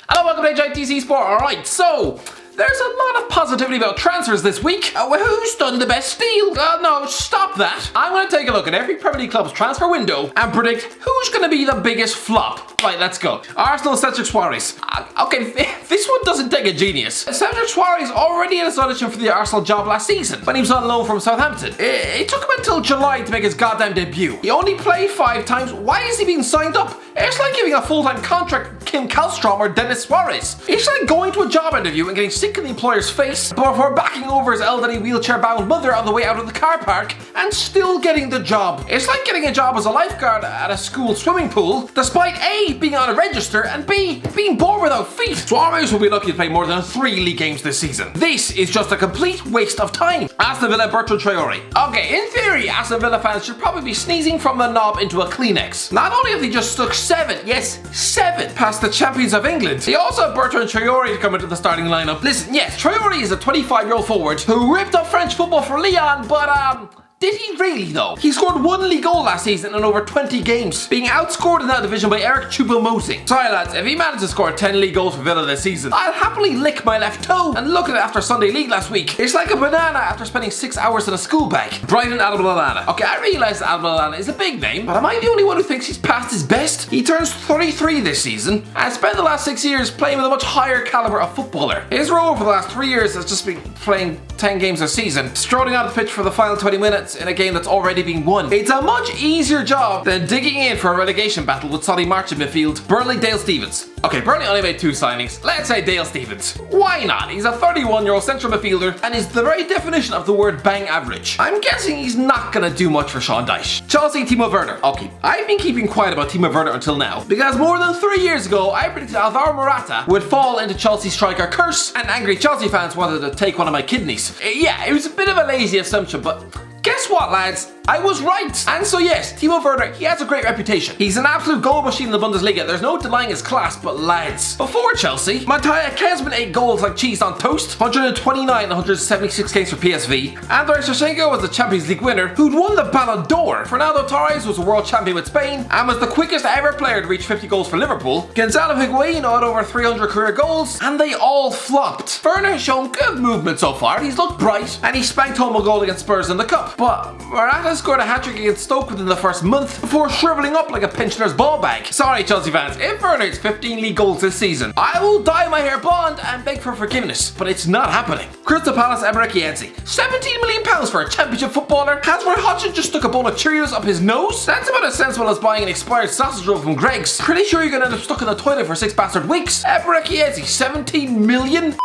Hello, welcome to HITC Sport. Alright, so there's a lot of positivity about transfers this week. Who's done the best deal? No, stop that. I'm going to take a look at every Premier League club's transfer window and predict who's going to be the biggest flop. Right, let's go. Arsenal, Cedric Suarez. Okay, this one doesn't take a genius. Cedric Suarez already had his audition for the Arsenal job last season when he was on loan from Southampton. It took him until July to make his goddamn debut. He only played 5 times. Why is he being signed up? It's like giving a full-time contract to Kim Kallstrom or Dennis Suarez. It's like going to a job interview and getting sick in the employer's face before backing over his elderly wheelchair-bound mother on the way out of the car park and still getting the job. It's like getting a job as a lifeguard at a school swimming pool despite A, being on a register and B, being bored without feet. Suarez will be lucky to play more than 3 league games this season. This is just a complete waste of time. Aston Villa, Bertrand Traore. Okay, in theory, Aston Villa fans should probably be sneezing from the knob into a Kleenex. Not only have they just stuck 7 past the champions of England, they also have Bertrand Traore to come into the starting lineup. Listen, yes, Traore is a 25-year-old forward who ripped up French football for Lyon, but did he really though? He scored 1 league goal last season in over 20 games, being outscored in that division by Eric Choupo-Moting. Sorry lads, if he managed to score 10 league goals for Villa this season, I'll happily lick my left toe. And look at it after Sunday League last week. It's like a banana after spending 6 hours in a school bag. Brighton Adam Lallana. Okay, I realise that Adam Lallana is a big name, but am I the only one who thinks he's past his best? He turns 33 this season and spent the last 6 years playing with a much higher caliber of footballer. His role for the last 3 years has just been playing 10 games a season, strolling on the pitch for the final 20 minutes in a game that's already been won. It's a much easier job than digging in for a relegation battle with Solly March in midfield. Burnley, Dale Stephens. Okay, Burnley only made 2 signings. Let's say Dale Stephens. Why not? He's a 31-year-old central midfielder and is the very definition of the word bang average. I'm guessing he's not gonna do much for Sean Dyche. Chelsea, Timo Werner. Okay, I've been keeping quiet about Timo Werner until now because more than 3 years ago I predicted Alvaro Morata would fall into Chelsea striker curse and angry Chelsea fans wanted to take one of my kidneys. Yeah, it was a bit of a lazy assumption, but guess what, lads? I was right! And so yes, Timo Werner, he has a great reputation. He's an absolute goal machine in the Bundesliga. There's no denying his class, but lads, before Chelsea, Mattia Kezman ate goals like cheese on toast, 129 and 176 games for PSV. Andrei Shevchenko was the Champions League winner who'd won the Ballon d'Or. Fernando Torres was a world champion with Spain and was the quickest ever player to reach 50 goals for Liverpool. Gonzalo Higuain had over 300 career goals, and they all flopped. Werner has shown good movement so far. He's looked bright, and he spanked home a goal against Spurs in the Cup. But Morata scored a hat-trick against Stoke within the first month before shriveling up like a pensioner's ball bag. Sorry Chelsea fans, if Werner hits 15 league goals this season, I will dye my hair blonde and beg for forgiveness, but it's not happening. Crystal Palace, Edinson Cavani. £17 million for a championship footballer? Has Roy Hodgson just stuck a bowl of Cheerios up his nose? That's about as sensible as buying an expired sausage roll from Greg's. Pretty sure you're gonna end up stuck in the toilet for 6 bastard weeks. Edinson Cavani, 17 million?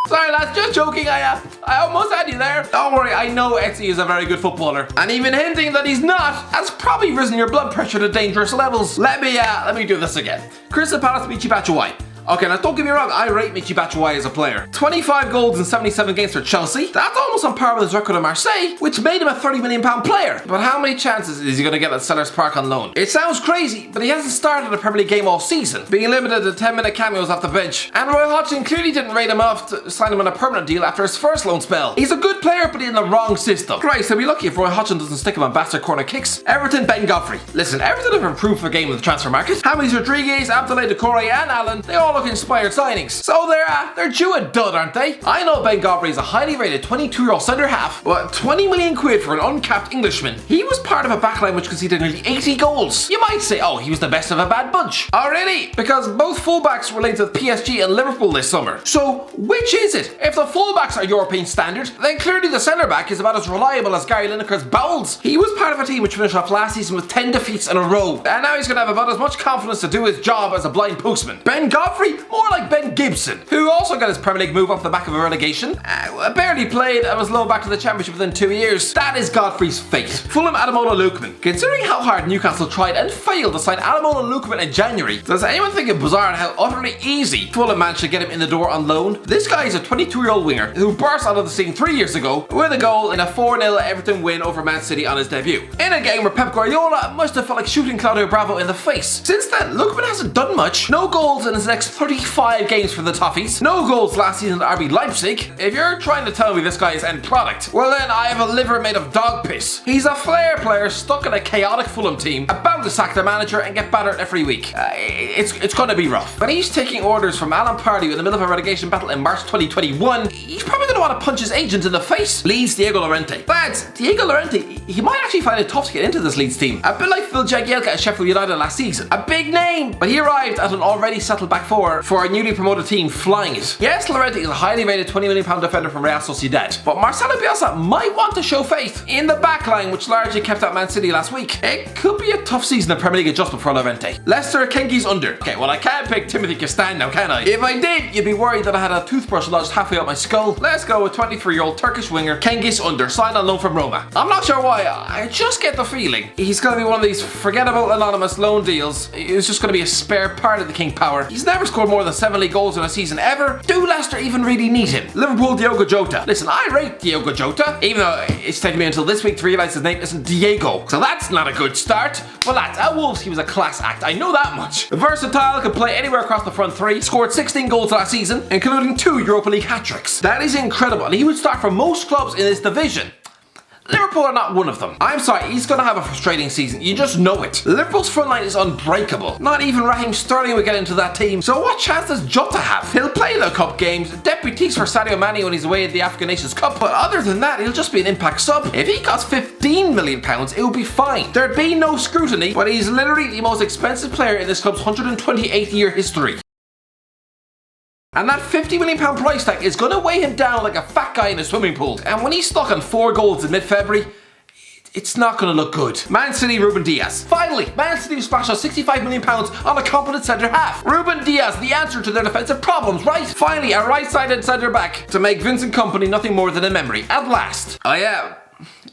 Sorry lads, just joking, I almost had you there. Don't worry, I know Etsy is a very good footballer. And even hinting that he's not has probably risen your blood pressure to dangerous levels. Let me do this again. Crystal Palace, Michy Batshuayi. Okay, now don't get me wrong, I rate Michy Batshuayi as a player. 25 goals in 77 games for Chelsea. That's almost on par with his record at Marseille, which made him a £30 million player. But how many chances is he going to get at Sellers Park on loan? It sounds crazy, but he hasn't started a Premier League game all season, being limited to 10-minute cameos off the bench. And Roy Hodgson clearly didn't rate him off to sign him on a permanent deal after his first loan spell. He's a good player, but in the wrong system. Christ, he'll be lucky if Roy Hodgson doesn't stick him on bastard corner kicks. Everton, Ben Godfrey. Listen, Everton have improved for game in the transfer market. James Rodriguez, Abdoulaye Doucouré and Allen, they all look inspired signings. So they're due a dud, aren't they? I know Ben Godfrey is a highly rated 22-year-old centre half, but 20 million quid for an uncapped Englishman. He was part of a backline which conceded nearly 80 goals. You might say, oh, he was the best of a bad bunch. Oh, really? Because both fullbacks were linked with PSG and Liverpool this summer. So, which is it? If the fullbacks are European standard, then clearly the centre-back is about as reliable as Gary Lineker's bowels. He was part of a team which finished off last season with 10 defeats in a row, and now he's going to have about as much confidence to do his job as a blind postman. Ben Godfrey? More like Ben Gibson, who also got his Premier League move off the back of a relegation, barely played and was loaned back to the Championship within 2 years. That is Godfrey's fate. Fulham, Ademola Lookman. Considering how hard Newcastle tried and failed to sign Ademola Lookman in January, does anyone think it bizarre how utterly easy Fulham managed to get him in the door on loan? This guy is a 22-year-old winger who burst onto the scene 3 years ago with a goal in a 4-0 Everton win over Man City on his debut, in a game where Pep Guardiola must have felt like shooting Claudio Bravo in the face. Since then, Lookman hasn't done much. No goals in his next 35 games for the Toffees. No goals last season at RB Leipzig. If you're trying to tell me this guy is end product, well then I have a liver made of dog piss. He's a flair player stuck in a chaotic Fulham team, about to sack their manager and get battered every week. It's gonna be rough. But he's taking orders from Alan Pardew in the middle of a relegation battle in March 2021. He's probably gonna want to punch his agent in the face. Leeds Diego Llorente. Lads, Diego Llorente, he might actually find it tough to get into this Leeds team. A bit like Phil Jagielka at Sheffield United last season. A big name, but he arrived at an already settled back four for a newly promoted team flying it. Yes, Llorente is a highly rated £20 million defender from Real Sociedad, but Marcelo Bielsa might want to show faith in the backline, which largely kept out Man City last week. It could be a tough season of Premier League adjustment for Llorente. Leicester, Kengi's under. Okay, well I can't pick Timothy Castagne now, can I? If I did, you'd be worried that I had a toothbrush lodged halfway up my skull. Let's go with 23-year-old Turkish winger Cengiz Under, signed on loan from Roma. I'm not sure why, I just get the feeling he's going to be one of these forgettable anonymous loan deals. He's just going to be a spare part of the King Power. He's never scored more than 7 league goals in a season ever. Do Leicester even really need him? Liverpool, Diogo Jota. Listen, I rate Diogo Jota, even though it's taken me until this week to realise his name isn't Diego. So that's not a good start. Well lads, at Wolves he was a class act, I know that much. Versatile, could play anywhere across the front three, scored 16 goals last season, including 2 Europa League hat-tricks. That is incredible, and he would start for most clubs in this division. Liverpool are not one of them. I'm sorry, he's going to have a frustrating season. You just know it. Liverpool's front line is unbreakable. Not even Raheem Sterling would get into that team. So what chance does Jota have? He'll play the cup games, deputies for Sadio Mane when he's away at the African Nations Cup, but other than that, he'll just be an impact sub. If he costs £15 million, it would be fine. There'd be no scrutiny, but he's literally the most expensive player in this club's 128-year history. And that £50 million price tag is going to weigh him down like a fat guy in a swimming pool. And when he's stuck on 4 goals in mid-February, it's not going to look good. Man City, Ruben Diaz. Finally, Man City splashed out £65 million on a competent centre half. Ruben Diaz, the answer to their defensive problems, right? Finally, a right-sided centre back to make Vincent Kompany nothing more than a memory. At last. Oh yeah.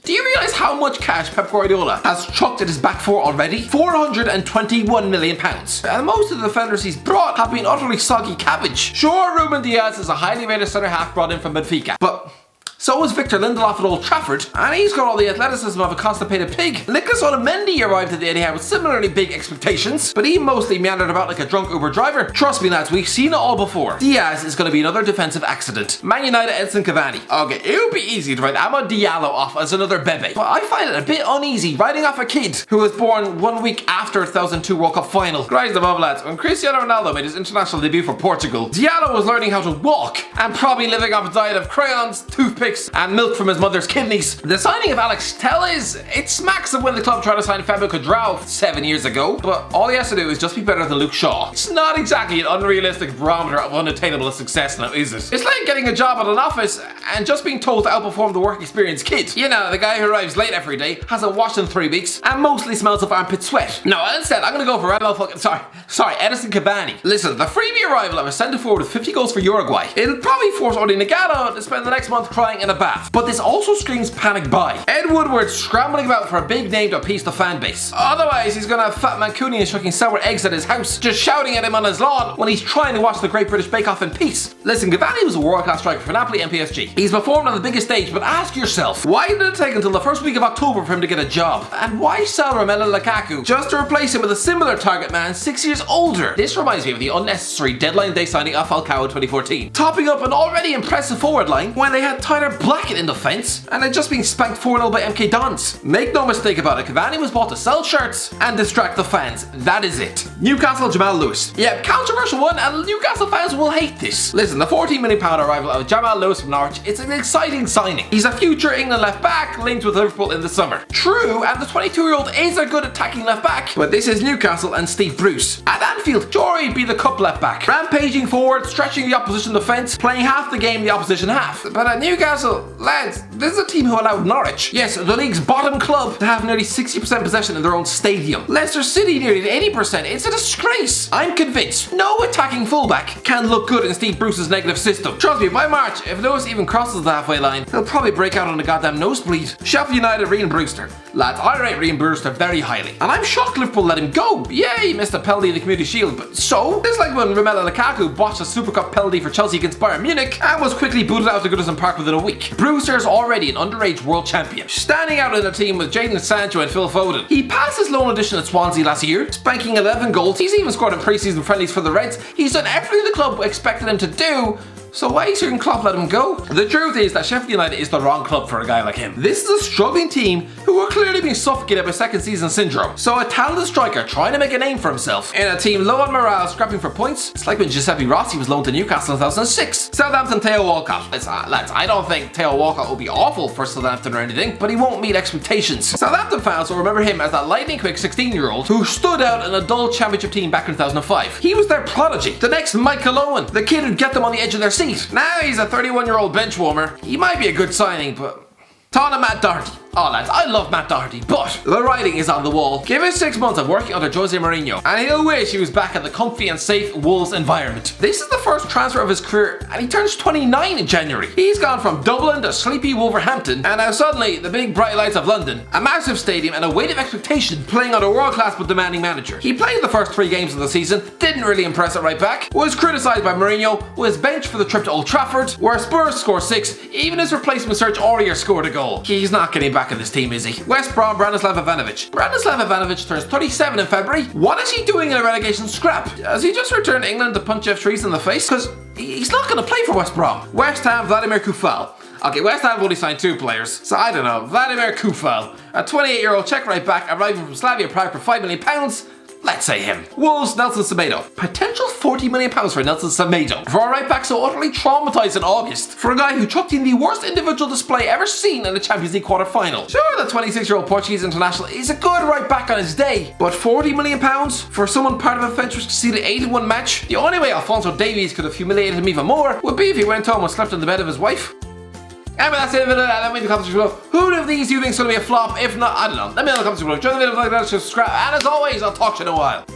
Do you realise how much cash Pep Guardiola has chucked at his back four already? £421 million. And most of the defenders he's brought have been utterly soggy cabbage. Sure, Ruben Diaz is a highly rated centre half brought in from Benfica, but so is Victor Lindelof at Old Trafford, and he's got all the athleticism of a constipated pig. Nicolas Otamendi arrived at the Etihad with similarly big expectations, but he mostly meandered about like a drunk Uber driver. Trust me lads, we've seen it all before. Diaz is going to be another defensive accident. Man United, Edinson Cavani. Okay, it would be easy to write Amad Diallo off as another bebe, but I find it a bit uneasy writing off a kid who was born 1 week after 2002 World Cup final. Rise above lads, when Cristiano Ronaldo made his international debut for Portugal, Diallo was learning how to walk and probably living off a diet of crayons, toothpicks, and milk from his mother's kidneys. The signing of Alex Telles, it smacks of when the club tried to sign Fabio Cuadrado 7 years ago, but all he has to do is just be better than Luke Shaw. It's not exactly an unrealistic barometer of unattainable success now, is it? It's like getting a job at an office and just being told to outperform the work experienced kid. You know, the guy who arrives late every day, hasn't washed in 3 weeks, and mostly smells of armpit sweat. No, instead, I'm gonna go for Edison Cabbany. Listen, the freebie arrival of a centre forward with 50 goals for Uruguay. It'll probably force Odi Nagano to spend the next month crying in a bath. But this also screams panic buy. Ed Woodward scrambling about for a big name to appease the fan base. Otherwise, he's gonna have Fat Mancunians chucking sour eggs at his house, just shouting at him on his lawn when he's trying to watch the Great British Bake Off in peace. Listen, Cavani was a world-class striker for Napoli and PSG. He's performed on the biggest stage, but ask yourself, why did it take until the first week of October for him to get a job? And why sell Romelu Lukaku just to replace him with a similar target man 6 years older? This reminds me of the unnecessary deadline day signing of Falcao in 2014. Topping up an already impressive forward line when they had Tyler Blackett in defence and had just been spanked 4-0 by MK Dons. Make no mistake about it, Cavani was bought to sell shirts and distract the fans. That is it. Newcastle, Jamal Lewis. Yeah, controversial one, and Newcastle fans will hate this. Listen, the £14 million arrival of Jamal Lewis from Norwich, it's an exciting signing. He's a future England left back linked with Liverpool in the summer. True, and the 22-year-old is a good attacking left back, but this is Newcastle and Steve Bruce. At Anfield, Jory'd be the cup left back, rampaging forward, stretching the opposition defence, playing half the game the opposition half. But at Newcastle, lads, this is a team who allowed Norwich, yes, the league's bottom club, to have nearly 60% possession in their own stadium. Leicester City nearly 80%. It's a disgrace. I'm convinced no attacking fullback can look good in Steve Bruce's negative system. Trust me, by March, if Lewis even crosses the halfway line, he'll probably break out on a goddamn nosebleed. Sheffield United, Ryan Brewster. Lads, I rate Ryan Brewster very highly, and I'm shocked Liverpool let him go. Yeah, he missed a penalty in the Community Shield, but so? It's like when Romelu Lukaku botched a Super Cup penalty for Chelsea against Bayern Munich and was quickly booted out of Goodison Park within a week. week. Brewster is already an underage world champion, standing out in a team with Jadon Sancho and Phil Foden. He passed his loan audition at Swansea last year, spanking 11 goals. He's even scored in pre-season friendlies for the Reds. He's done everything the club expected him to do. So why shouldn't Klopp let him go? The truth is that Sheffield United is the wrong club for a guy like him. This is a struggling team who are clearly being suffocated by second season syndrome. So a talented striker trying to make a name for himself in a team low on morale, scrapping for points. It's like when Giuseppe Rossi was loaned to Newcastle in 2006. Southampton, Theo Walcott. Lads, I don't think Theo Walcott will be awful for Southampton or anything, but he won't meet expectations. Southampton fans will remember him as that lightning quick 16-year-old who stood out in a dull championship team back in 2005. He was their prodigy, the next Michael Owen, the kid who'd get them on the edge of their seat. Now he's a 31-year-old bench warmer. He might be a good signing, but... Tana Matt Doherty. Oh lads, I love Matt Doherty, but the writing is on the wall. Give it 6 months of working under Jose Mourinho, and he'll wish he was back in the comfy and safe Wolves environment. This is the first transfer of his career, and he turns 29 in January. He's gone from Dublin to sleepy Wolverhampton, and now suddenly the big bright lights of London, a massive stadium and a weight of expectation, playing under a world-class but demanding manager. He played the first 3 games of the season, didn't really impress at right back, was criticised by Mourinho, was benched for the trip to Old Trafford, where Spurs scored 6, even his replacement Serge Aurier scored a goal. He's not getting back in this team, is he? West Brom, Branislav Ivanovic. Branislav Ivanovic turns 37 in February. What is he doing in a relegation scrap? Has he just returned to England to punch Jeff Trees in the face? Because he's not going to play for West Brom. West Ham, Vladimir Kufal. Okay, West Ham have only signed 2 players, so I don't know. Vladimir Kufal, a 28-year-old Czech right back arriving from Slavia Prague for £5 million. Let's say him. Wolves, Nelson Semedo. Potential £40 million for Nelson Semedo. For a right back so utterly traumatised in August. For a guy who chucked in the worst individual display ever seen in a Champions League quarter-final. Sure, the 26-year-old Portuguese international is a good right back on his day, but £40 million for someone part of a Fenchurch conceded 81 match? The only way Alphonso Davies could have humiliated him even more would be if he went home and slept in the bed of his wife. Anyway, that's it. Let me in the comments below. Who of these do you think is going to be a flop? If not, I don't know. Let me know in the comments below. Join the video, like that, subscribe, and as always, I'll talk to you in a while.